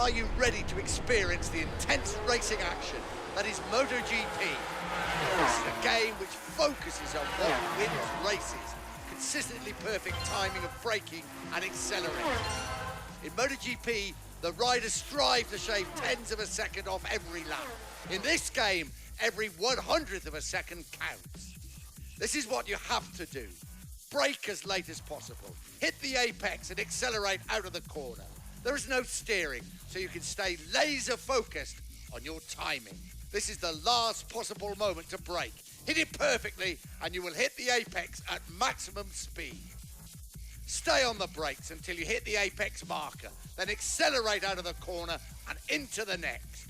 Are you ready to experience the intense racing action that is MotoGP? This is a game which focuses on what wins races, consistently perfect timing of braking and accelerating. In MotoGP, the riders strive to shave tenths of a second off every lap. In this game, every 100th of a second counts. This is what you have to do. Brake as late as possible, hit the apex and accelerate out of the corner. There is no steering, so you can stay laser focused on your timing. This is the last possible moment to brake. Hit it perfectly and you will hit the apex at maximum speed. Stay on the brakes until you hit the apex marker, then accelerate out of the corner and into the next.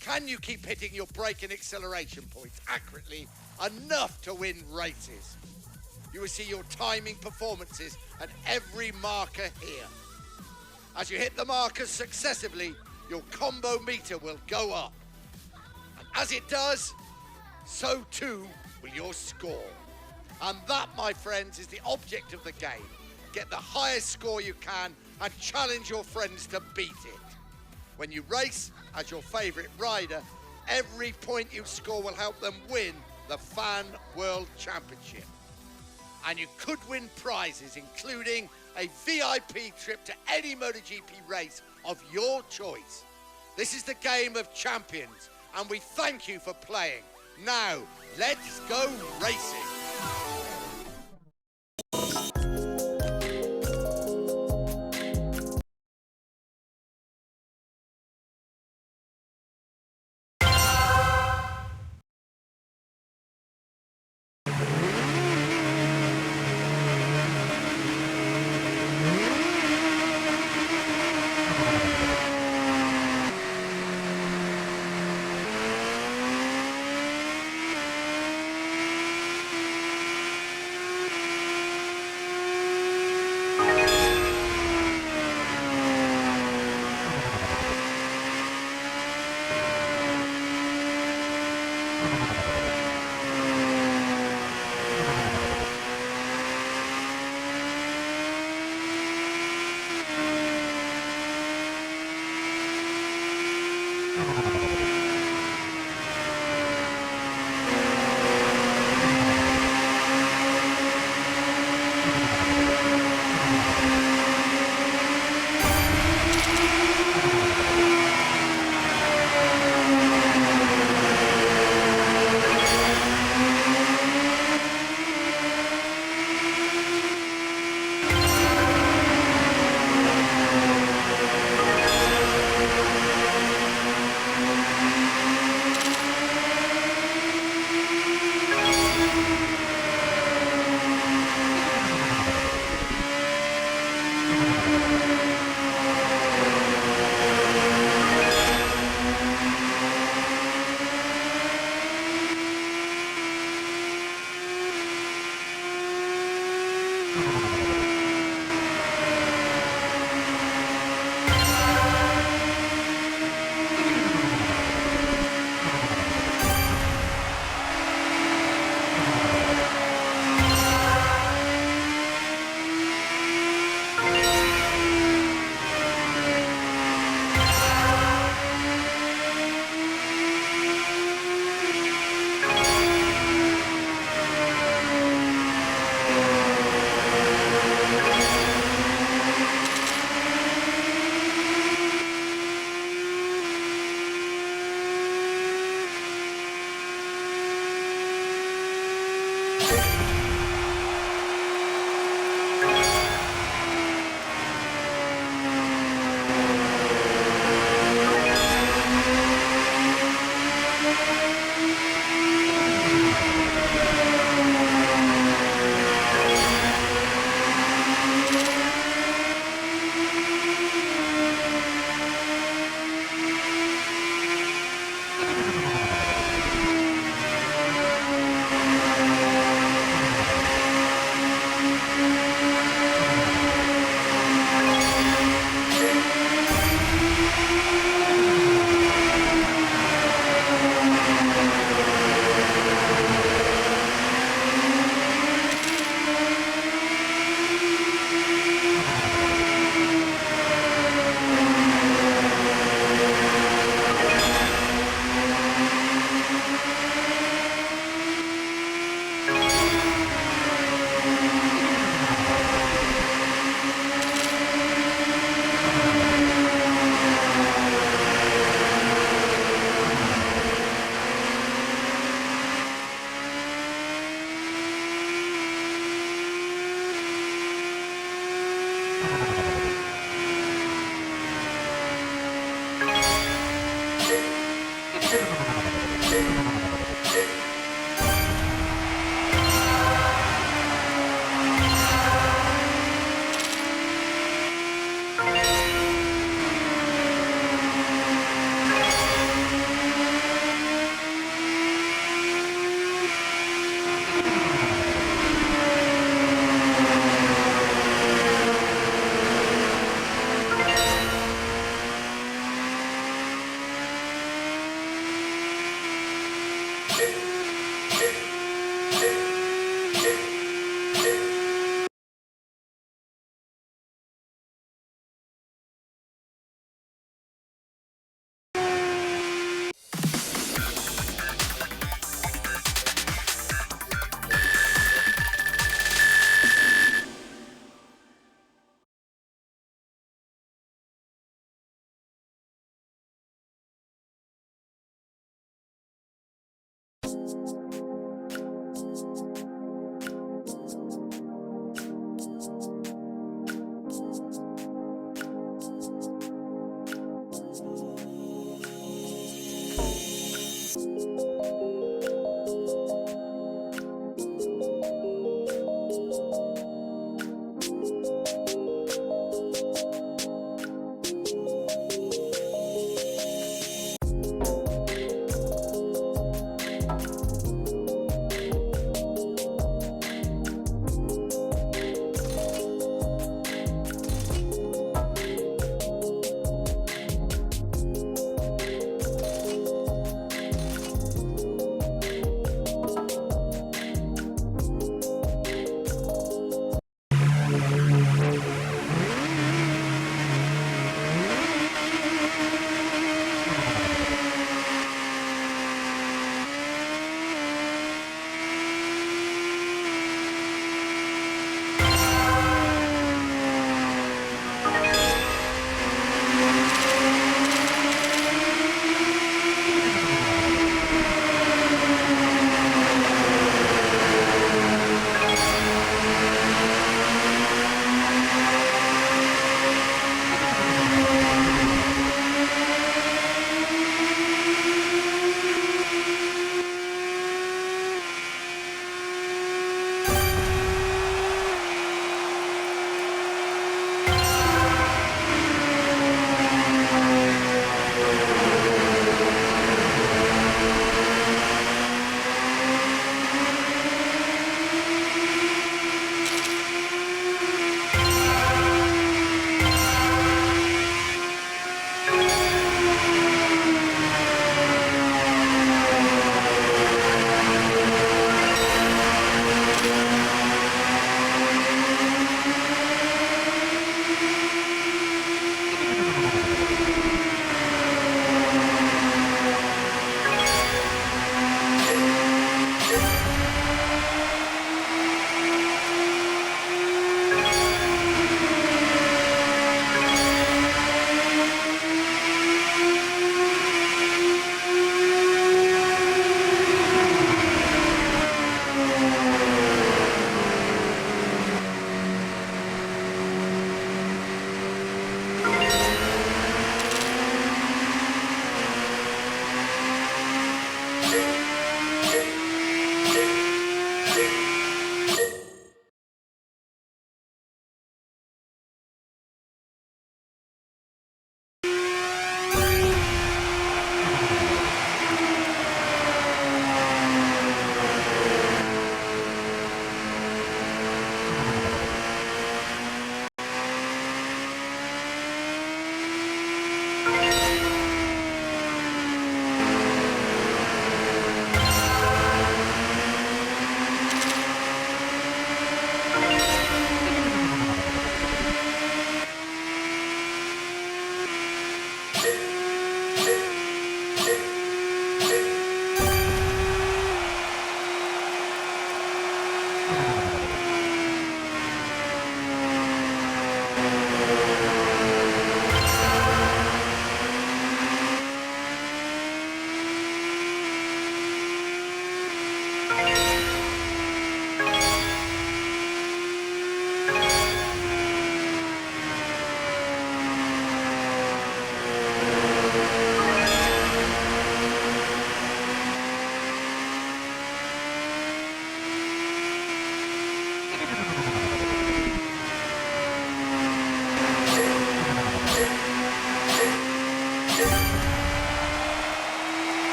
Can you keep hitting your brake and acceleration points accurately enough to win races? You will see your timing performances at every marker here. As you hit the markers successively, your combo meter will go up. And as it does, so too will your score. And that, my friends, is the object of the game. Get the highest score you can and challenge your friends to beat it. When you race as your favorite rider, every point you score will help them win the Fan World Championship. And you could win prizes, including a VIP trip to any MotoGP race of your choice. This is the game of champions, and we thank you for playing. Now, let's go racing.